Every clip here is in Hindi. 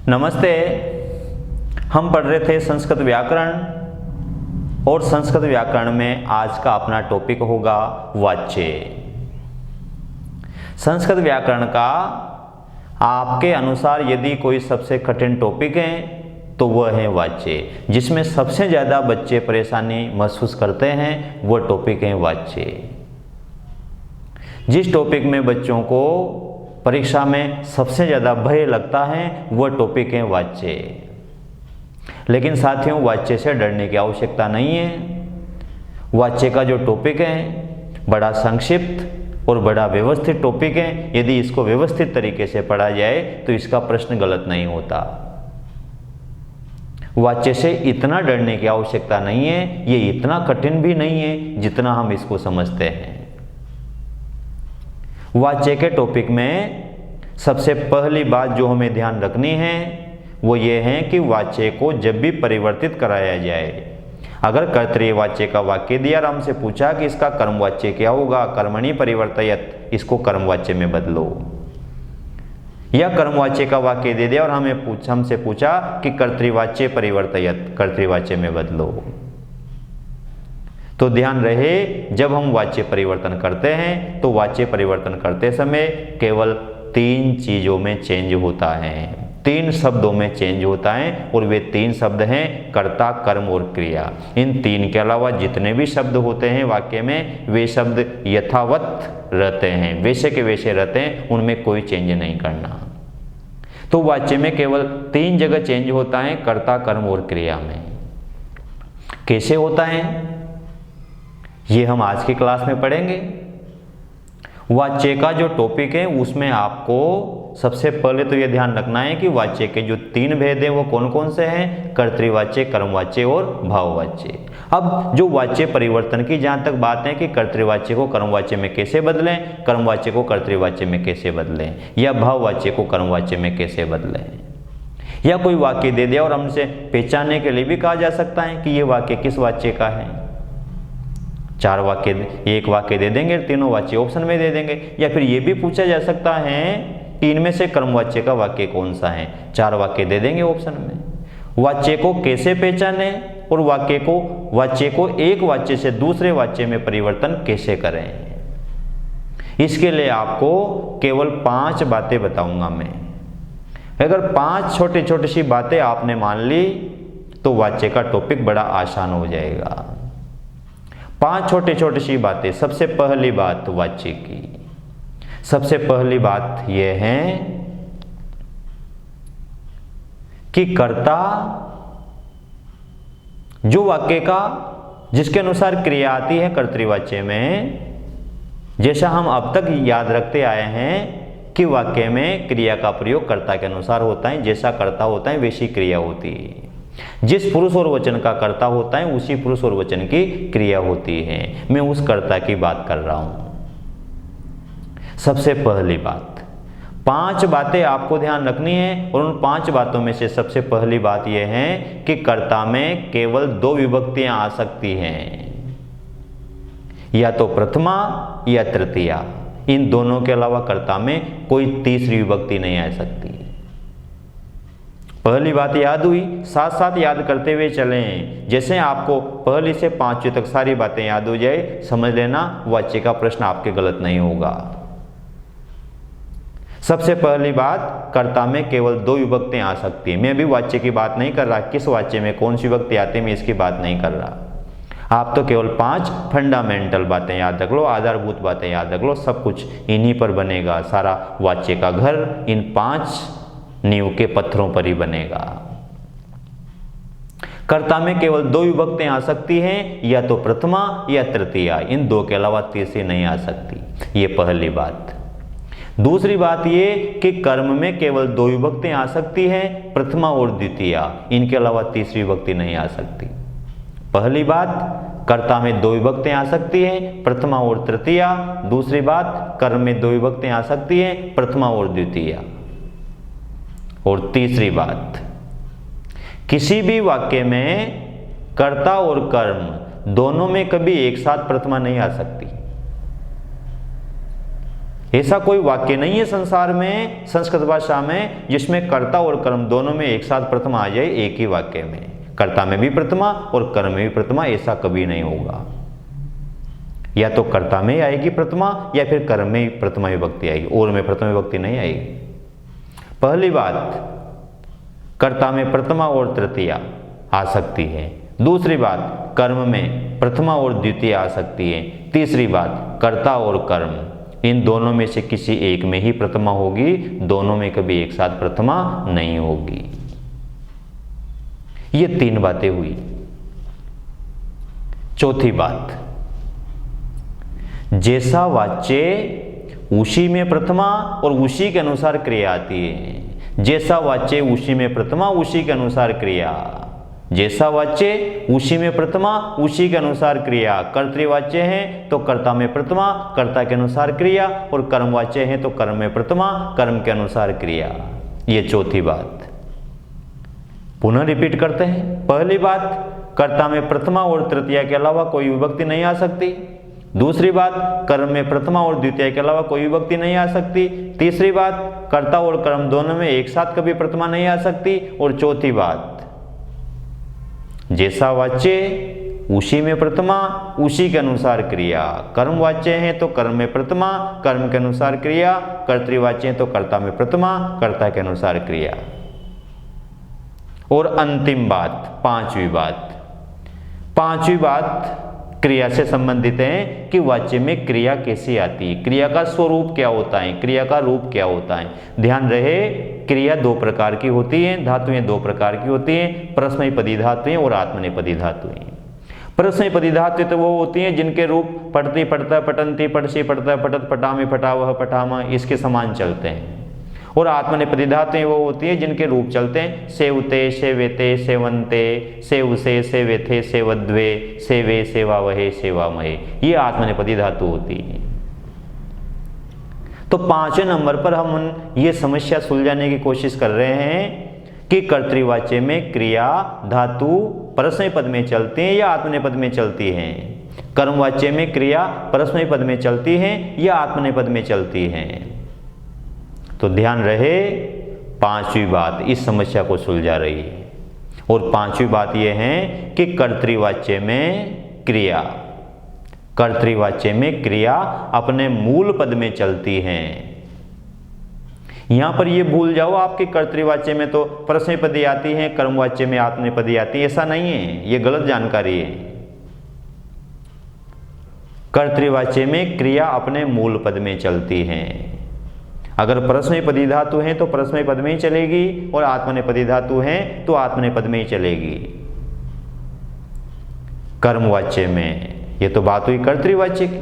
नमस्ते। हम पढ़ रहे थे संस्कृत व्याकरण और संस्कृत व्याकरण में आज का अपना टॉपिक होगा वाच्य। संस्कृत व्याकरण का आपके अनुसार यदि कोई सबसे कठिन टॉपिक है तो वह है वाच्य। जिसमें सबसे ज़्यादा बच्चे परेशानी महसूस करते हैं वह टॉपिक है वाच्य। जिस टॉपिक में बच्चों को परीक्षा में सबसे ज़्यादा भय लगता है वह टॉपिक है वाच्य। लेकिन साथियों, वाच्य से डरने की आवश्यकता नहीं है। वाच्य का जो टॉपिक है बड़ा संक्षिप्त और बड़ा व्यवस्थित टॉपिक है। यदि इसको व्यवस्थित तरीके से पढ़ा जाए तो इसका प्रश्न गलत नहीं होता। वाच्य से इतना डरने की आवश्यकता नहीं है, ये इतना कठिन भी नहीं है जितना हम इसको समझते हैं। वाच्य के टॉपिक में सबसे पहली बात जो हमें ध्यान रखनी है वो ये है कि वाच्य को जब भी परिवर्तित कराया जाए, अगर कर्तृ वाच्य का वाक्य दिया और हमसे पूछा कि इसका कर्मवाच्य क्या होगा, कर्मणि परिवर्तयत, इसको कर्मवाच्य में बदलो, या कर्मवाच्य का वाक्य दे दिया और हमसे पूछा कि कर्तृवाच्य परिवर्तयत, कर्तृवाच्य में बदलो। तो ध्यान रहे, जब हम वाच्य परिवर्तन करते हैं तो वाच्य परिवर्तन करते समय केवल 3 चीजों में चेंज होता है, 3 शब्दों में चेंज होता है, और वे 3 शब्द हैं कर्ता, कर्म और क्रिया। इन 3 के अलावा जितने भी शब्द होते हैं वाक्य में वे शब्द यथावत रहते हैं, वैसे के वैसे रहते हैं, उनमें कोई चेंज नहीं करना। तो वाच्य में केवल 3 जगह चेंज होता है, कर्ता, कर्म और क्रिया में। कैसे होता है ये हम आज की क्लास में पढ़ेंगे। वाच्य का जो टॉपिक है उसमें आपको सबसे पहले तो ये ध्यान रखना है कि वाच्य के जो 3 भेद हैं वो कौन कौन से हैं, कर्तृवाच्य, कर्मवाच्य और भाववाच्य। अब जो वाच्य परिवर्तन की जहाँ तक बात है कि कर्तृवाच्य को कर्मवाच्य में कैसे बदलें, कर्मवाच्य को कर्तृवाच्य में कैसे बदलें, या भाववाच्य को कर्मवाच्य में कैसे बदलें, या कोई वाक्य दे दिया और हमसे पहचानने के लिए भी कहा जा सकता है कि ये वाक्य किस वाच्य का है। 4 वाक्य, एक वाक्य दे देंगे, तीनों वाच्य ऑप्शन में दे देंगे। या फिर ये भी पूछा जा सकता है कि इनमें से कर्मवाच्य का वाक्य कौन सा है, 4 वाक्य दे देंगे ऑप्शन में। वाच्य को कैसे पहचाने और वाच्य को एक वाच्य से दूसरे वाच्य में परिवर्तन कैसे करें, इसके लिए आपको केवल 5 बातें बताऊंगा मैं। अगर 5 छोटी छोटी सी बातें आपने मान ली तो वाच्य का टॉपिक बड़ा आसान हो जाएगा। 5 छोटी छोटी सी बातें। सबसे पहली बात वाच्य की, सबसे पहली बात यह है कि कर्ता जो वाक्य का जिसके अनुसार क्रिया आती है कर्तृवाच्य में, जैसा हम अब तक याद रखते आए हैं कि वाक्य में क्रिया का प्रयोग कर्ता के अनुसार होता है, जैसा कर्ता होता है वैसी क्रिया होती है। जिस पुरुष और वचन का कर्ता होता है उसी पुरुष और वचन की क्रिया होती है। मैं उस कर्ता की बात कर रहा हूं। सबसे पहली बात, 5 बातें आपको ध्यान रखनी है, और उन 5 बातों में से सबसे पहली बात यह है कि कर्ता में केवल 2 विभक्तियां आ सकती हैं, या तो प्रथमा या तृतीया। इन दोनों के अलावा कर्ता में कोई तीसरी विभक्ति नहीं आ सकती। पहली बात याद हुई, साथ साथ याद करते हुए चलें। जैसे आपको पहली से 5वीं तक सारी बातें याद हो जाए, समझ लेना वाच्य का प्रश्न आपके गलत नहीं होगा। सबसे पहली बात, कर्ता में केवल 2 विभक्तियां आ सकती है। मैं अभी वाच्य की बात नहीं कर रहा, किस वाच्य में कौन सी विभक्ति आती है मैं इसकी बात नहीं कर रहा। आप तो केवल 5 फंडामेंटल बातें याद रख लो, आधारभूत बातें याद रख लो। सब कुछ इन्हीं पर बनेगा, सारा वाच्य का घर इन 5 नींव के पत्थरों पर ही बनेगा। कर्ता में केवल 2 विभक्तियां आ सकती हैं, या तो प्रथमा या तृतीया। इन 2 के अलावा तीसरी नहीं आ सकती। ये पहली बात। दूसरी बात ये कि कर्म में केवल 2 विभक्तियां आ सकती हैं, प्रथमा और द्वितीया। इनके अलावा तीसरी विभक्ति नहीं आ सकती। पहली बात, कर्ता में 2 विभक्तियां आ सकती हैं, प्रथमा और तृतीया। दूसरी बात, कर्म में 2 विभक्तियां आ सकती हैं, प्रथमा और द्वितीया। और तीसरी बात, किसी भी वाक्य में कर्ता और कर्म दोनों में कभी एक साथ प्रथमा नहीं आ सकती। ऐसा कोई वाक्य नहीं है संसार में, संस्कृत भाषा में, जिसमें कर्ता और कर्म दोनों में एक साथ प्रथमा आ जाए एक ही वाक्य में। कर्ता में भी प्रथमा और कर्म में भी प्रथमा, ऐसा कभी नहीं होगा। या तो कर्ता में आएगी प्रथमा या फिर कर्म में प्रथमा विभक्ति आएगी, और में प्रथमा विभक्ति नहीं आएगी। पहली बात, कर्ता में प्रथमा और तृतीया आ सकती है। दूसरी बात, कर्म में प्रथमा और द्वितीय आ सकती है। तीसरी बात, कर्ता और कर्म इन दोनों में से किसी एक में ही प्रथमा होगी, दोनों में कभी एक साथ प्रथमा नहीं होगी। ये 3 बातें हुई। चौथी बात, जैसा वाच्य उसी में प्रथमा और उसी के अनुसार क्रिया आती है। जैसा वाच्य उसी में प्रथमा उसी के अनुसार क्रिया, जैसा वाच्य उसी में प्रथमा उसी के अनुसार क्रिया। कर्तृवाच्य है तो कर्ता में प्रथमा कर्ता के अनुसार क्रिया, और कर्मवाच्य है तो कर्म में प्रथमा कर्म के अनुसार क्रिया। ये चौथी बात। पुनः रिपीट करते हैं। पहली बात, कर्ता में प्रथमा और तृतीया के अलावा कोई विभक्ति नहीं आ सकती। दूसरी बात, कर्म में प्रथमा और द्वितीय के अलावा कोई विभक्ति नहीं आ सकती। तीसरी बात, कर्ता और कर्म दोनों में एक साथ कभी प्रथमा नहीं आ सकती। और चौथी बात, जैसा वाच्य उसी में प्रथमा उसी के अनुसार क्रिया। कर्म वाच्य है तो कर्म में प्रथमा कर्म के अनुसार क्रिया, कर्तृवाच्य है तो कर्ता में प्रथमा कर्ता के अनुसार क्रिया। और अंतिम बात, पांचवी बात क्रिया से संबंधित है कि वाच्य में क्रिया कैसी आती है, क्रिया का स्वरूप क्या होता है, क्रिया का रूप क्या होता है। ध्यान रहे, क्रिया 2 प्रकार की होती हैं, धातुएं 2 प्रकार की होती हैं, परस्मैपदी धातुएं और आत्मनेपदी धातुएं। परस्मैपदी धातुएं तो वो होती हैं जिनके रूप पठती पठता पठन्ति पठसी पठता पठत पठामि पठावह पठामा इसके समान चलते हैं। और आत्मनेपदी धातुएं वो होती हैं जिनके रूप चलते हैं सेवते सेवेते सेवंते सेवसे सेवेथे सेवद्वे सेवे सेवावहे सेवामहे, ये आत्मनेपदी धातु होती है। तो 5वें नंबर पर हम ये समस्या सुलझाने की कोशिश कर रहे हैं कि कर्तृवाच्य में क्रिया धातु परस्मैपद में चलती है या आत्मनेपद में चलती है। कर्मवाच्य में क्रिया परस्मैपद में चलती है या आत्मनेपद में चलती है। तो ध्यान रहे, 5वीं बात इस समस्या को सुलझा रही है। और 5वीं बात यह है कि कर्तृवाच्य में क्रिया अपने मूल पद में चलती है। यहां पर ये भूल जाओ आपके कर्तृवाच्य में तो परस्मैपदी आती है, कर्मवाच्य में आत्मनेपदी आती है, ऐसा नहीं है, ये गलत जानकारी है। कर्तृवाच्य में क्रिया अपने मूल पद में चलती है। अगर परस्मैपदी धातु है तो परस्मैपद में ही चलेगी, और आत्मनेपदी धातु है तो आत्मनेपद में ही चलेगी। कर्मवाच्य में, ये तो बात हुई कर्तृवाच्य की।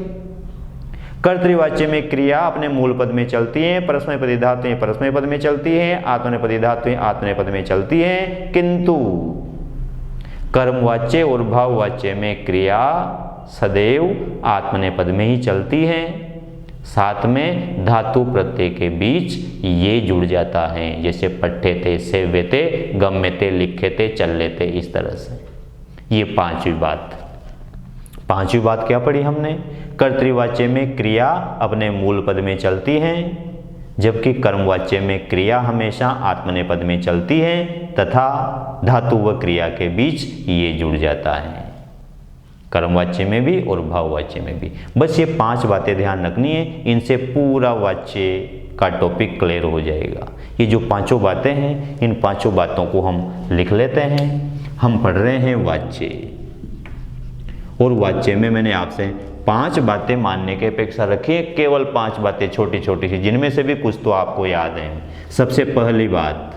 कर्तृवाच्य में क्रिया अपने मूल पद में चलती है, परस्मैपदी धातुएं परस्मैपद में चलती हैं, आत्मनेपदी धातुएं आत्मनेपद में चलती हैं। किंतु कर्मवाच्य और भाववाच्य में क्रिया सदैव आत्मनेपद में ही चलती है। साथ में धातु प्रत्यय के बीच ये जुड़ जाता है, जैसे पट्ठे थे सेव्य थे गम्य थे लिखे थे चल लेते, इस तरह से। ये 5वीं बात क्या पढ़ी हमने? कर्तृवाच्य में क्रिया अपने मूल पद में चलती है, जबकि कर्मवाच्य में क्रिया हमेशा आत्मनेपद में चलती है तथा धातु व क्रिया के बीच ये जुड़ जाता है, कर्मवाच्य में भी और भाववाच्य में भी। बस ये 5 बातें ध्यान रखनी है, इनसे पूरा वाच्य का टॉपिक क्लियर हो जाएगा। ये जो 5 बातें हैं, इन 5 बातों को हम लिख लेते हैं। हम पढ़ रहे हैं वाच्य, और वाच्य में मैंने आपसे 5 बातें मानने की अपेक्षा रखी है, केवल 5 बातें छोटी छोटी सी, जिनमें से भी कुछ तो आपको याद है। सबसे पहली बात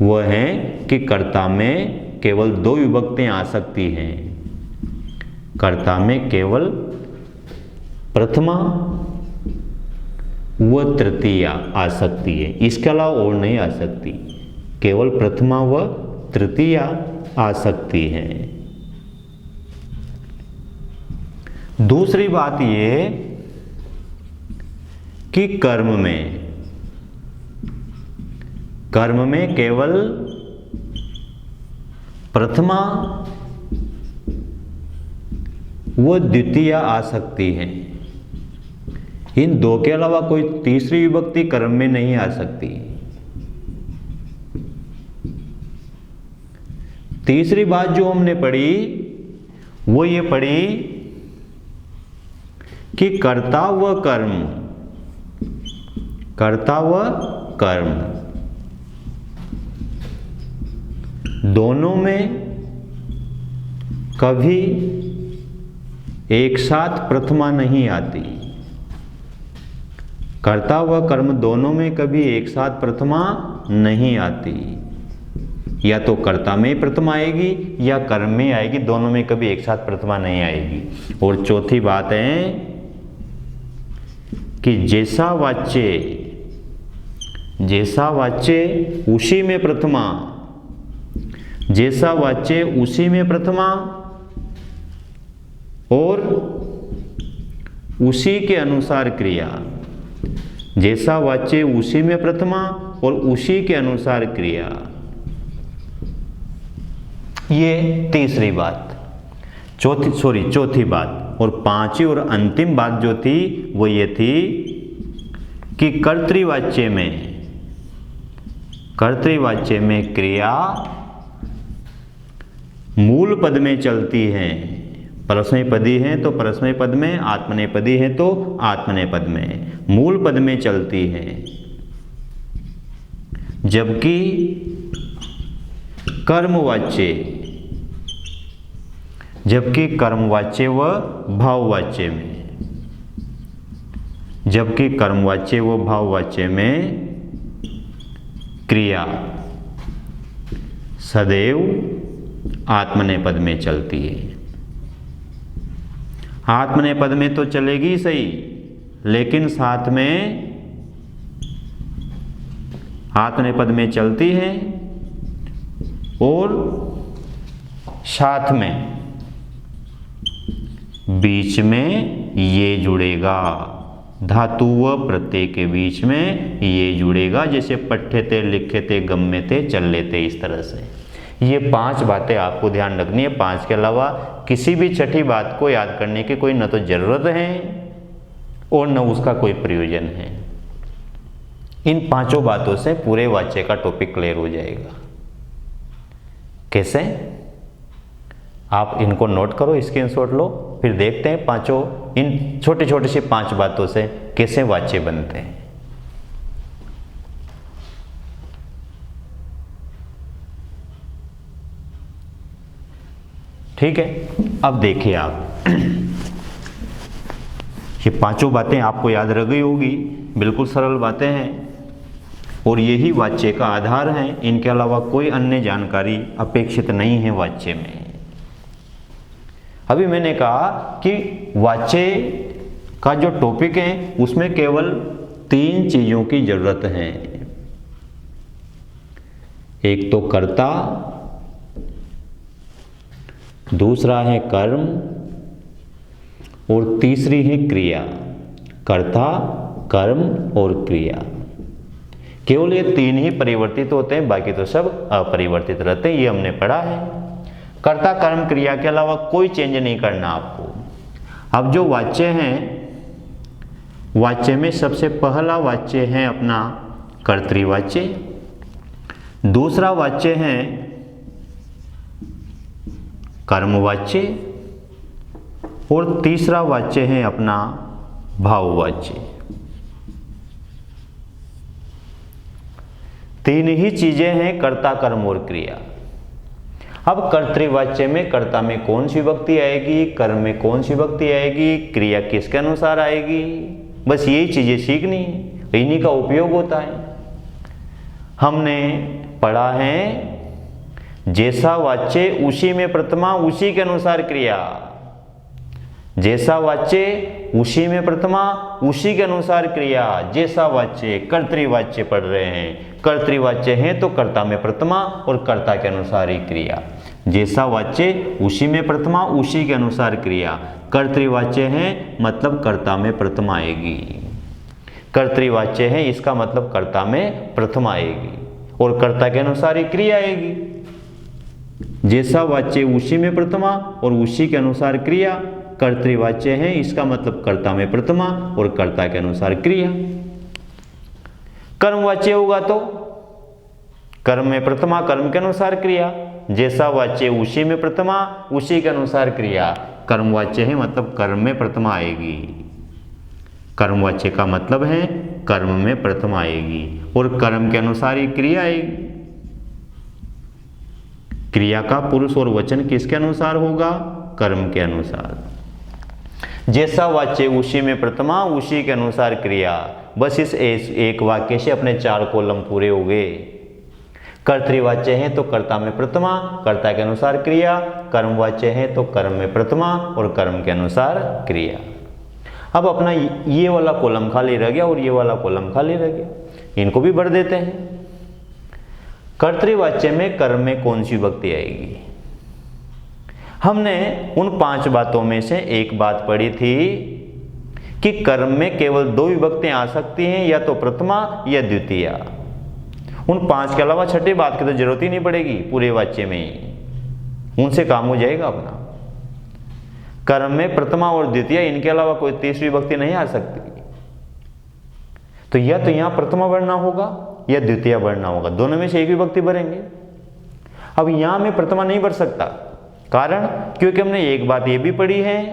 वह है कि कर्ता में केवल 2 विभक्तियां आ सकती हैं। कर्ता में केवल प्रथमा व तृतीया आ सकती है, इसके अलावा और नहीं आ सकती। केवल प्रथमा व तृतीया आ सकती है। दूसरी बात ये कि कर्म में केवल प्रथमा व द्वितीया आ सकती है। इन दो के अलावा कोई तीसरी विभक्ति कर्म में नहीं आ सकती। तीसरी बात जो हमने पढ़ी वो ये पढ़ी कि कर्ता व कर्म दोनों में कभी एक साथ प्रथमा नहीं आती। कर्ता व कर्म दोनों में कभी एक साथ प्रथमा नहीं आती। या तो कर्ता में प्रथमा आएगी या कर्म में आएगी, दोनों में कभी एक साथ प्रथमा नहीं आएगी। और चौथी बात है कि जैसा वाच्य उसी में प्रथमा, जैसा वाच्य उसी में प्रथमा और उसी के अनुसार क्रिया, जैसा वाच्य उसी में प्रथमा और उसी के अनुसार क्रिया। ये तीसरी बात, चौथी बात। और पांचवी और अंतिम बात जो थी वो ये थी कि कर्तृवाच्य में क्रिया मूल पद में चलती है। परस्मैपदी है तो परस्मैपद में, आत्मनेपदी है तो आत्मनेपद में, मूल पद में चलती है। जबकि कर्मवाच्य व भाववाच्य में क्रिया सदैव आत्मनेपद में चलती है। आत्मनेपद में तो चलेगी सही, लेकिन साथ में आत्मनेपद में चलती है और साथ में बीच में ये जुड़ेगा, धातु व प्रत्यय के बीच में ये जुड़ेगा। जैसे पठ्यते, लिख्यते, गम्यते, चल्यते, इस तरह से। ये 5 बातें आपको ध्यान रखनी है। 5 के अलावा किसी भी छठी बात को याद करने की कोई न तो जरूरत है और न उसका कोई प्रयोजन है। इन 5 बातों से पूरे वाक्य का टॉपिक क्लियर हो जाएगा। कैसे? आप इनको नोट करो, स्क्रीनशॉट लो, फिर देखते हैं 5 इन छोटे छोटे सी 5 बातों से कैसे वाक्य बनते हैं। ठीक है, अब देखिए आप ये 5 बातें आपको याद रह गई होगी। बिल्कुल सरल बातें हैं और यही वाक्य का आधार है। इनके अलावा कोई अन्य जानकारी अपेक्षित नहीं है वाक्य में। अभी मैंने कहा कि वाक्य का जो टॉपिक है उसमें केवल 3 चीजों की जरूरत है। एक तो कर्ता, दूसरा है कर्म और तीसरी है क्रिया। कर्ता, कर्म और क्रिया, केवल ये 3 ही परिवर्तित होते हैं, बाकी तो सब अपरिवर्तित रहते हैं। ये हमने पढ़ा है। कर्ता, कर्म, क्रिया के अलावा कोई चेंज नहीं करना आपको। अब जो वाक्य हैं, वाक्य में सबसे पहला वाक्य है अपना कर्तृवाच्य, दूसरा वाक्य है कर्मवाच्य और तीसरा वाक्य है अपना भाववाच्य। 3 ही चीजें हैं, कर्ता, कर्म और क्रिया। अब कर्तृवाच्य में कर्ता में कौन सी विभक्ति आएगी, कर्म में कौन सी विभक्ति आएगी, क्रिया किसके अनुसार आएगी, बस यही चीजें सीखनी, इन्हीं का उपयोग होता है। हमने पढ़ा है जैसा वाच्य उसी में प्रथमा, उसी के अनुसार क्रिया। जैसा वाच्य उसी में प्रथमा, उसी के अनुसार क्रिया। जैसा वाच्य कर्तृवाच्य पढ़ रहे हैं, कर्तृवाच्य है तो कर्ता में प्रथमा और कर्ता के अनुसार ही क्रिया। जैसा वाच्य उसी में प्रथमा, उसी के अनुसार क्रिया। कर्तृवाच्य है मतलब कर्ता में प्रथमा आएगी। कर्तृवाच्य है इसका मतलब कर्ता में प्रथमा आएगी और कर्ता के अनुसार ही क्रिया आएगी। जैसा वाच्य उसी में प्रथमा और उसी के अनुसार क्रिया, कर्तृवाच्य है, इसका मतलब कर्ता में प्रथमा और कर्ता के अनुसार क्रिया। कर्मवाच्य होगा तो कर्म में प्रथमा, कर्म के अनुसार क्रिया। जैसा वाच्य उसी में प्रथमा, उसी के अनुसार क्रिया। कर्मवाच्य है मतलब कर्म में प्रथमा आएगी। कर्मवाच्य का मतलब है कर्म में प्रथमा आएगी और कर्म के अनुसार ही क्रिया आएगी। क्रिया का पुरुष और वचन किसके अनुसार होगा? कर्म के अनुसार। जैसा वाच्य उसी में प्रथमा, उसी के अनुसार क्रिया। बस इस एक वाक्य से अपने 4 कॉलम पूरे हो गए। कर्तृवाच्य है तो कर्ता में प्रथमा, कर्ता के अनुसार क्रिया। कर्मवाच्य है तो कर्म में प्रथमा और कर्म के अनुसार क्रिया। अब अपना ये वाला कॉलम खाली रह गया और ये वाला कॉलम खाली रह गया, इनको भी भर देते हैं। कर्तृवाच्य में कर्म में कौन सी विभक्ति आएगी? हमने उन 5 बातों में से एक बात पढ़ी थी कि कर्म में केवल 2 विभक्तियां आ सकती हैं, या तो प्रथमा या द्वितीया। उन 5 के अलावा छठी बात की तो जरूरत ही नहीं पड़ेगी पूरे वाच्य में, उनसे काम हो जाएगा अपना। कर्म में प्रथमा और द्वितीया, इनके अलावा कोई तीसरी विभक्ति नहीं आ सकती। तो या तो यहां प्रथमा भरना होगा या द्वितीय भरना होगा, दोनों में से एक विभक्ति भरेंगे। अब यहां में प्रथमा नहीं भर सकता, कारण क्योंकि हमने एक बात यह भी पढ़ी है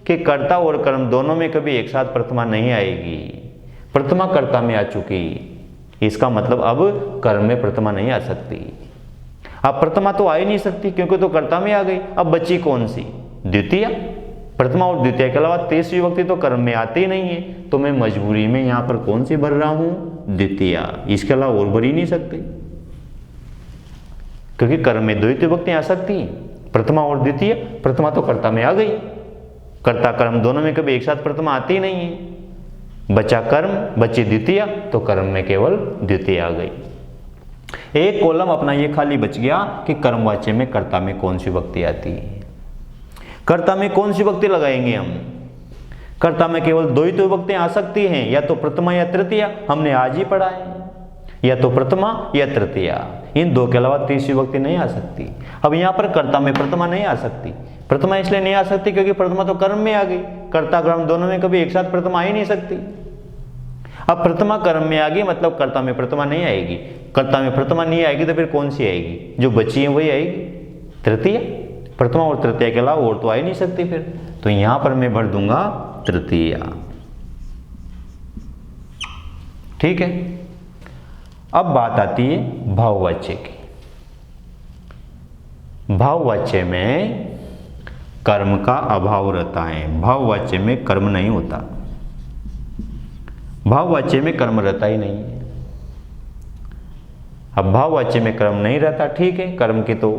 कि कर्ता और कर्म दोनों में कभी एक साथ प्रथमा नहीं आएगी। प्रथमा कर्ता में आ चुकी, इसका मतलब अब कर्म में प्रथमा नहीं आ सकती। अब प्रथमा तो आ ही नहीं सकती क्योंकि तो कर्ता में आ गई। अब बची कौन सी? द्वितीय। प्रथमा और द्वितीय के अलावा तीसरी विभक्ति तो कर्म में आती ही नहीं है, तो मैं मजबूरी में यहां पर कौन सी भर रहा हूं? द्वितीय। इसके अलावा और भर ही नहीं सकते, क्योंकि कर्म में 2 विभक्ति आ सकती हैं, प्रथमा और द्वितीय। प्रथमा तो कर्ता में आ गई, कर्ता कर्म दोनों में कभी एक साथ प्रथमा आती ही नहीं है। बचा कर्म, बची द्वितीय, तो कर्म में केवल द्वितीय आ गई। एक कॉलम अपना ये खाली बच गया कि कर्मवाच्य में कर्ता में कौन सी विभक्ति आती है। कर्ता में कौन सी विभक्ति लगाएंगे हम? कर्ता में केवल 2 ही तो विभक्तियां आ सकती हैं, या तो प्रथमा या तृतीय। हमने आज ही पढ़ा है, या तो प्रथमा या तृतीय, इन 2 के अलावा तीसरी विभक्ति नहीं आ सकती। अब यहां पर कर्ता में प्रथमा नहीं आ सकती। प्रथमा इसलिए नहीं आ सकती क्योंकि प्रथमा तो कर्म में आ गई, कर्ता कर्म दोनों में कभी एक साथ प्रथमा आ ही नहीं सकती। अब प्रथमा कर्म में आ गई मतलब कर्ता में प्रथमा नहीं आएगी। कर्ता में प्रथमा नहीं आएगी तो फिर कौन सी आएगी? जो बची है वही आएगी, तृतीय। प्रथमा और तृतीय के अलावा और तो आ ही नहीं सकती फिर, तो यहां पर मैं भर दूंगा तृतीय। ठीक है। अब बात आती है भाववाच्य की। भाववाच्य में कर्म का अभाव रहता है, भाववाच्य में कर्म नहीं होता। भाववाच्य में कर्म रहता ही नहीं है। अब भाववाच्य में कर्म नहीं रहता, ठीक है, कर्म की तो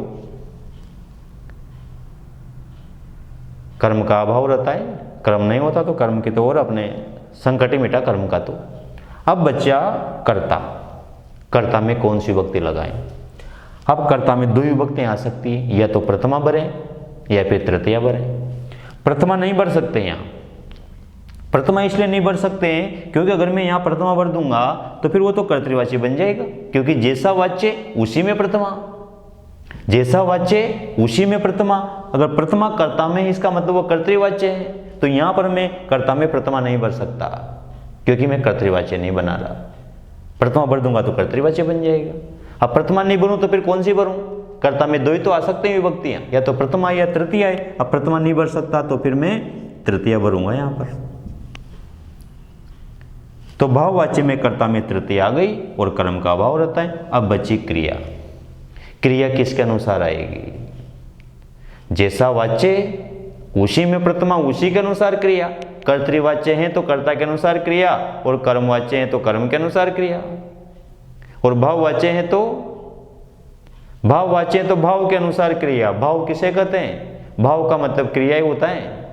कर्म का अभाव रहता है, कर्म नहीं होता तो कर्म की तो और अपने संकट ही मिटा कर्म का। तो अब बच्चा कर्ता। कर्ता में कौन सी विभक्ति लगाएं? अब कर्ता में 2 विभक्तियां आ सकती है, या तो प्रथमा भरें या फिर तृतीया भरें। प्रथमा नहीं भर सकते यहां। प्रथमा इसलिए नहीं भर सकते हैं क्योंकि अगर मैं यहां प्रथमा भर दूंगा तो फिर वो तो कर्तृवाच्य बन जाएगा, क्योंकि जैसा वाच्य उसी में प्रथमा, जैसा वाच्य उसी में प्रथमा। अगर प्रथमा कर्ता में है इसका मतलब वो कर्तृवाच्य है, तो यहां पर मैं कर्ता में प्रथमा नहीं भर सकता क्योंकि मैं कर्तृवाच्य नहीं बना रहा। प्रथमा भर दूंगा तो कर्तृवाच्य बन जाएगा। अब प्रथमा नहीं भरूं तो फिर कौन सी भरूं? कर्ता में 2 ही तो आ सकते हैं विभक्तियां, या तो प्रथमा या तृतीय है। अब प्रथमा नहीं भर सकता तो फिर मैं तृतीय भरूंगा यहां पर। तो भाववाच्य में कर्ता में तृतीय आ गई और कर्म का अभाव रहता है। अब बची क्रिया। क्रिया किसके अनुसार आएगी? जैसा वाच्य उसी में प्रथमा, उसी के अनुसार क्रिया। कर्तृवाच्य है तो कर्ता के अनुसार क्रिया, और कर्मवाच्य है तो कर्म के अनुसार क्रिया, और भाववाच्य है तो भाव के अनुसार क्रिया। भाव किसे कहते हैं? भाव का मतलब क्रिया ही होता है।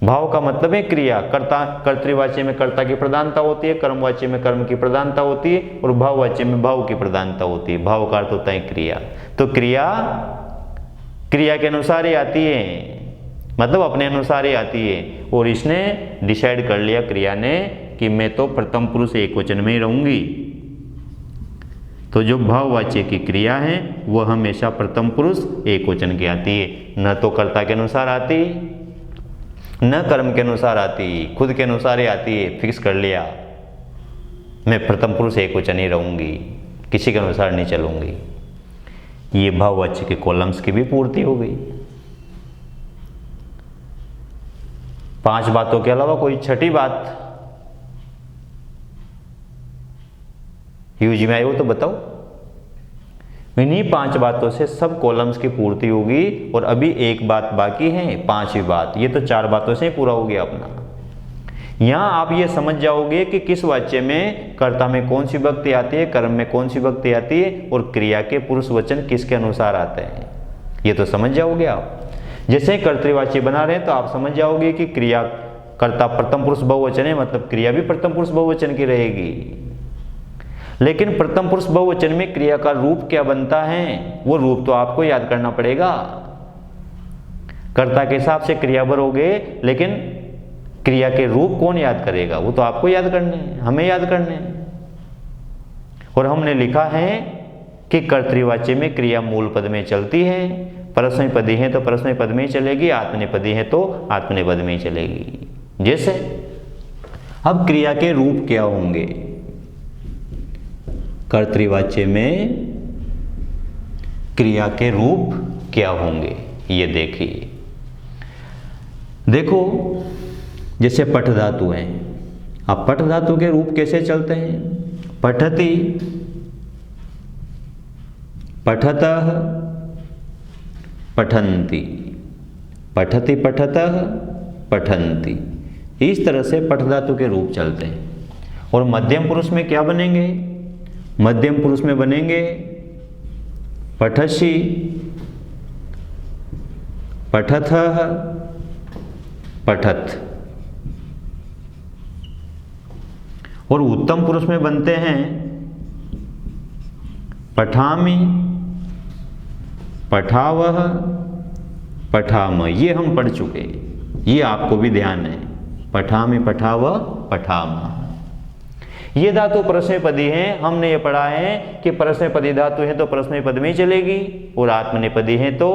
भाव का मतलब है क्रिया। कर्ता, कर्तृवाच्य में कर्ता की प्रधानता होती है, कर्मवाच्य में कर्म की प्रधानता होती है, और भाववाच्य में भाव की प्रधानता होती है। भाव का अर्थ होता है क्रिया। तो क्रिया क्रिया के अनुसार ही आती है, मतलब अपने अनुसार ही आती है। और इसने डिसाइड कर लिया क्रिया ने कि मैं तो प्रथम पुरुष एकवचन में ही रहूंगी, तो जो भाववाच्य की क्रिया है वह हमेशा प्रथम पुरुष एक वचन की आती है, न तो कर्ता के अनुसार आती, न कर्म के अनुसार आती, खुद के अनुसार ही आती है। फिक्स कर लिया मैं प्रथम पुरुष एक वचन ही रहूंगी, किसी के अनुसार नहीं चलूंगी। ये भाववाच्य के कॉलम्स की भी पूर्ति हो गई। 5 बातों के अलावा कोई छठी बात यूज में आई हो तो बताओ। इन्हीं 5 बातों से सब कॉलम्स की पूर्ति होगी और अभी एक बात बाकी है, 5वीं बात। ये तो 4 बातों से ही पूरा हो गया अपना। यहां आप ये समझ जाओगे कि किस वाच्य में कर्ता में कौन सी विभक्ति आती है, कर्म में कौन सी विभक्ति आती है और क्रिया के पुरुष वचन किसके अनुसार आते हैं, ये तो समझ जाओगे आप। जैसे कर्तृवाच्य बना रहे हैं तो आप समझ जाओगे कि क्रिया कर्ता प्रथम पुरुष बहुवचन है, मतलब क्रिया भी प्रथम पुरुष बहुवचन की रहेगी। लेकिन प्रथम पुरुष बहुवचन में क्रिया का रूप क्या बनता है, वो रूप तो आपको याद करना पड़ेगा। कर्ता के हिसाब से क्रिया भरोगे, लेकिन क्रिया के रूप कौन याद करेगा, वो तो आपको याद करने हैं, हमें याद करने हैं। और हमने लिखा है कि कर्तृवाच्य में क्रिया मूल पद में चलती है, परस्मैपदी है तो परस्मैपद में ही चलेगी, आत्मनेपदी है तो आत्मनेपद में ही चलेगी। जैसे अब क्रिया के रूप क्या होंगे, कर्तृवाच्य में क्रिया के रूप क्या होंगे ये देखिए। देखो जैसे पठ धातु है, अब पठ धातु के रूप कैसे चलते हैं, पठति, पठतः, पठन्ति, पठति पठतः, पठन्ति, इस तरह से पठ धातु के रूप चलते हैं। और मध्यम पुरुष में क्या बनेंगे, मध्यम पुरुष में बनेंगे पठसि, पठथः, पठत। और उत्तम पुरुष में बनते हैं पठामि, पठावः, पठाम। ये हम पढ़ चुके, ये आपको भी ध्यान है, पठामि, पठावः, पठाम। ये धातु परस्मैपदी हैं। हमने ये पढ़ा है कि परस्मैपदी धातु है तो परस्मैपद में ही चलेगी और आत्मनेपदी है तो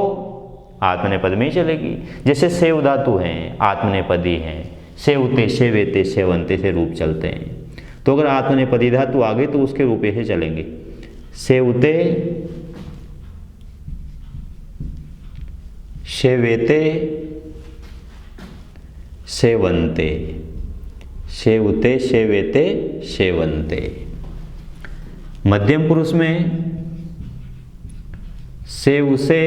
आत्मनेपद में ही चलेगी। जैसे सेव धातु हैं, आत्मनेपदी हैं, सेवते, सेवेते, सेवंते से रूप चलते हैं। तो अगर आत्मनेपदी धातु आ गई तो उसके रूप ऐसे चलेंगे, सेवते, सेवेते, सेवंते, सेवते, सेवेते, सेवंते। मध्यम पुरुष में सेवसे,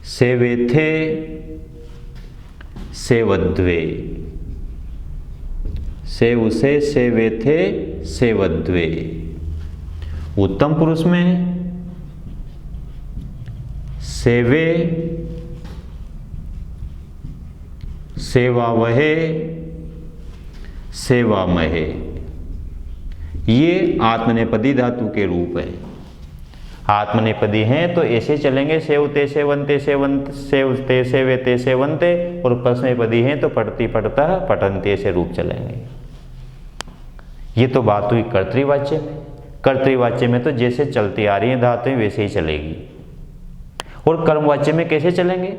सेवेथे, सेवद्वे, सेवसे, सेवेथे, सेवद्वे। उत्तम पुरुष में सेवे, सेवावहे, सेवामहे। ये आत्मनेपदी धातु के रूप है। आत्मनेपदी हैं तो ऐसे चलेंगे, सेवते, सेवंते, सेवंत, सेवते, सेवेते, सेवंते। और परस्मैपदी हैं तो पढ़ती, पढ़ता, पठन्ते से रूप चलेंगे। ये तो बात हुई कर्तृवाच्य में। कर्तृवाच्य में तो जैसे चलती आ रही है धातुएं वैसे ही चलेगी। और कर्मवाच्य में कैसे चलेंगे,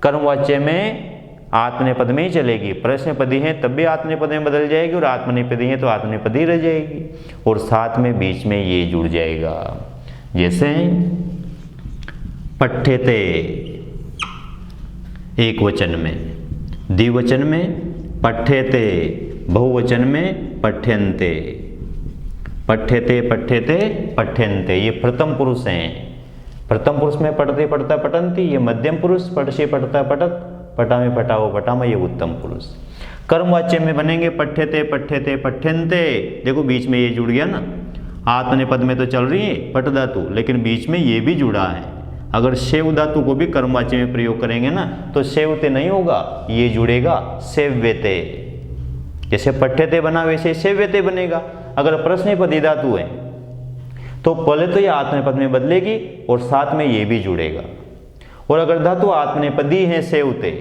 कर्मवाच्य में आत्मनेपद में ही चलेगी। परस्मैपदी है तब भी आत्मनेपद में बदल जाएगी और आत्मनेपदी है तो आत्मनेपदी रह जाएगी और साथ में बीच में ये जुड़ जाएगा। जैसे पठ्यते एक वचन में, द्विवचन में पठ्यते, बहुवचन में पठ्यन्ते, पठ्यते, पठ्यते, पठ्यन्ते। ये प्रथम पुरुष हैं। प्रथम पुरुष में पढ़ते, पढ़ता, पठन्ति। ये मध्यम पुरुष, पढ़से, पढ़ता, पठत, पठामे, पठाओ, पठामा। ये उत्तम पुरुष। कर्मवाच्य में बनेंगे पठ्यते, पठ्यते, पठ्यन्ते। देखो बीच में ये जुड़ गया ना, आत्मनेपद में तो चल रही है पठ धातु, लेकिन बीच में ये भी जुड़ा है। अगर सेव धातु को भी कर्मवाच्य में प्रयोग करेंगे ना तो सेवते नहीं होगा, ये जुड़ेगा सेव्यते। जैसे पठ्यते बना वैसे सेव्यते बनेगा। अगर प्रश्नपदी धातु है तो पहले तो ये आत्मनेपद में बदलेगी और साथ में ये भी जुड़ेगा। और अगर धातु आत्मनेपदी है सेवते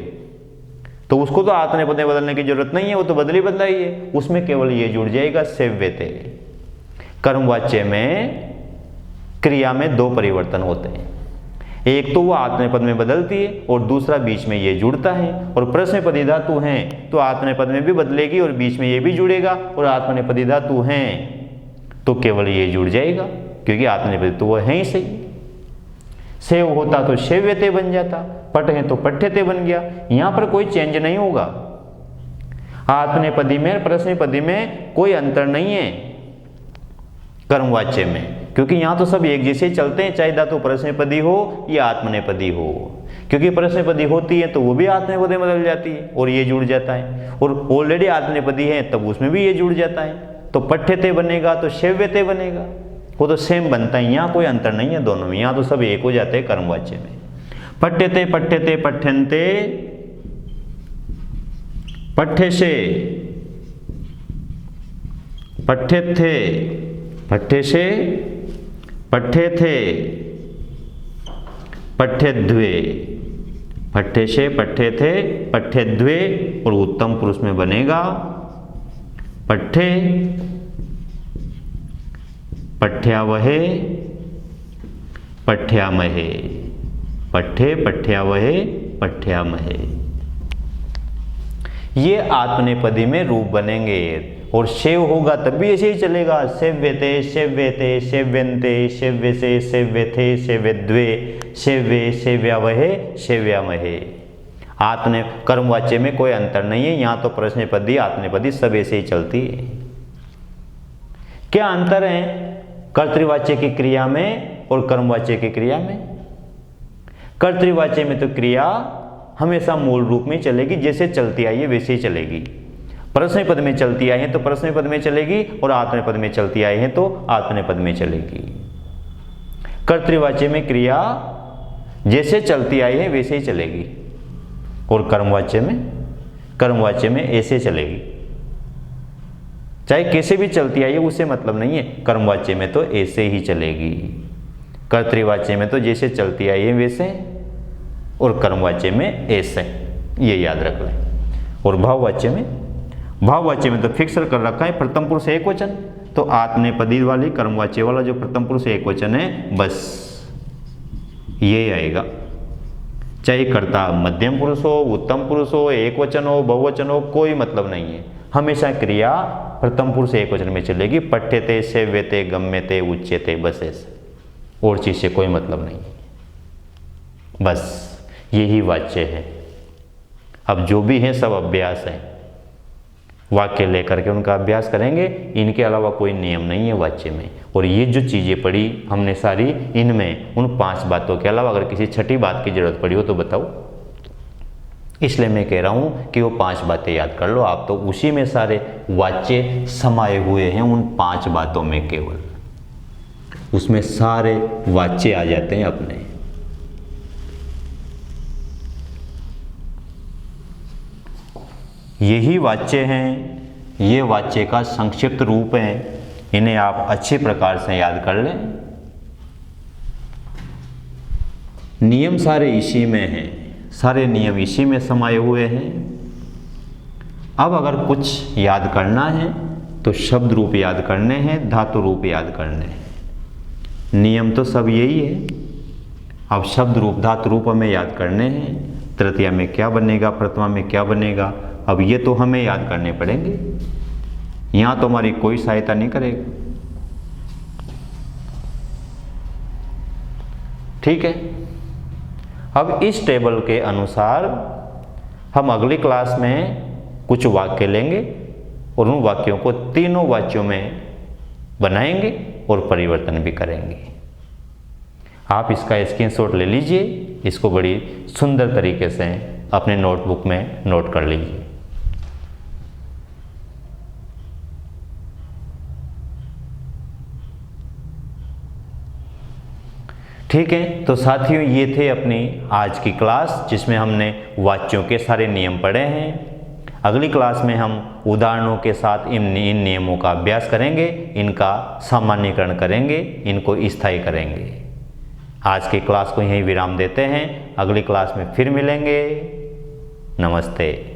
तो उसको तो आत्मनेपद में बदलने की जरूरत नहीं है, वो तो बदली बदलाई है, उसमें केवल ये जुड़ जाएगा सेव्यते। कर्मवाच्य में क्रिया में दो परिवर्तन होते हैं, एक तो वो आत्मनेपद में बदलती है और दूसरा बीच में ये जुड़ता है। और प्रश्नपदी धातु हैं तो आत्मनेपद में भी बदलेगी और बीच में ये भी जुड़ेगा, और आत्मनेपदी धातु हैं तो केवल ये जुड़ जाएगा, क्योंकि आत्मनेपदी तो वो है ही सही। सेव होता तो सेव्यते बन जाता, पट है तो पठ्यते बन गया। यहां पर कोई चेंज नहीं होगा, आत्मनेपदी में प्रश्नपदी में कोई अंतर नहीं है कर्मवाच्य में, क्योंकि यहां तो सब एक जैसे चलते हैं, चाहे धातु प्रश्नपदी हो या आत्मनेपदी हो। क्योंकि प्रश्नपदी होती है तो वो भी आत्मनेपदी में बदल जाती है और ये जुड़ जाता है, और ऑलरेडी आत्मनेपदी है तब उसमें भी ये जुड़ जाता है, तो पठ्यते बनेगा तो सेव्यते बनेगा, वो तो सेम बनता है, यहाँ कोई अंतर नहीं है दोनों में, यहाँ तो सब एक हो जाते हैं कर्मवाच्य में। पठ्यते पठ्यते पठ्यन्ते, पठ्यसे पठ्यथे, पठ्यसे पठ्यथे, पठ्यद्वे, पठ्यसे पठ्यथे पठ्यद्वे, और उत्तम पुरुष में बनेगा पठ्ये पठ्यावहे पठ्यामहे, पठ्ये पठ्यावहे पठ्यामहे। ये आत्मनेपदी में रूप बनेंगे, और सेव होगा तब भी ऐसे ही चलेगा, सेव्यते सेव्यते सेव्यन्ते सेव्यसे सेव्यथे सेव्यद्वे सेव्ये सेव्यावहे सेव्यामहे। आत्मने कर्मवाच्य में कोई अंतर नहीं है, यहाँ तो प्रश्नपदी आत्मनेपदी सब ऐसे ही चलती है। क्या अंतर है कर्तृवाच्य की क्रिया में और कर्मवाच्य की क्रिया में? कर्तृवाच्य में तो क्रिया हमेशा मूल रूप में चलेगी, जैसे चलती आई है वैसे ही चलेगी। प्रश्नपद में चलती आई है तो प्रश्नपद में चलेगी, और आत्मनेपद में चलती आई है तो आत्मनेपद में चलेगी। कर्तृवाच्य में क्रिया जैसे चलती आई है वैसे ही चलेगी, और कर्मवाच्य में ऐसे चलेगी, चाहे कैसे भी चलती आई है उससे मतलब नहीं है। कर्मवाच्य में तो ऐसे ही चलेगी, कर्तृवाच्य में तो जैसे चलती आई है वैसे, और कर्मवाच्य में ऐसे, ये याद रख लें। और भाववाच्य में तो फिक्स कर रखा है प्रथम पुरुष एक वचन, तो आत्मनेपदी वाली कर्मवाच्य वाला जो प्रथम पुरुष एक वचन है बस ये आएगा, चाहे कर्ता मध्यम पुरुष हो, उत्तम पुरुष हो, एक वचन हो, बहुवचन हो, कोई मतलब नहीं है, हमेशा क्रिया प्रथम पुरुष एक वचन में चलेगी। पठ्यते सेव्यते गम्यते उच्यते, बस ऐसे, और चीज से कोई मतलब नहीं, बस यही वाच्य है। अब जो भी है सब अभ्यास है, वाक्य लेकर के उनका अभ्यास करेंगे, इनके अलावा कोई नियम नहीं है वाच्य में। और ये जो चीज़ें पढ़ी हमने सारी, इनमें उन 5 बातों के अलावा अगर किसी छठी बात की जरूरत पड़ी हो तो बताओ, इसलिए मैं कह रहा हूँ कि वो 5 बातें याद कर लो। आप तो उसी में सारे वाच्य समाये हुए हैं, उन 5 बातों में केवल, उसमें सारे वाच्य आ जाते हैं अपने। यही वाच्य हैं, ये वाच्य का संक्षिप्त रूप है, इन्हें आप अच्छे प्रकार से याद कर लें। नियम सारे इसी में हैं, सारे नियम इसी में समाये हुए हैं। अब अगर कुछ याद करना है तो शब्द रूप याद करने हैं, धातु रूप याद करने हैं। नियम तो सब यही है, अब शब्द रूप धातु रूप हमें याद करने हैं। तृतीया में क्या बनेगा, प्रथमा में क्या बनेगा, अब ये तो हमें याद करने पड़ेंगे, यहाँ तो हमारी कोई सहायता नहीं करेगा। ठीक है, अब इस टेबल के अनुसार हम अगली क्लास में कुछ वाक्य लेंगे और उन वाक्यों को तीनों वाच्यों में बनाएंगे और परिवर्तन भी करेंगे। आप इसका स्क्रीनशॉट ले लीजिए, इसको बड़ी सुंदर तरीके से अपने नोटबुक में नोट कर लीजिए। ठीक है, तो साथियों ये थे अपनी आज की क्लास, जिसमें हमने वाच्यों के सारे नियम पढ़े हैं। अगली क्लास में हम उदाहरणों के साथ इन नियमों का अभ्यास करेंगे, इनका सामान्यीकरण करेंगे, इनको स्थायी करेंगे। आज की क्लास को यहीं विराम देते हैं, अगली क्लास में फिर मिलेंगे। नमस्ते।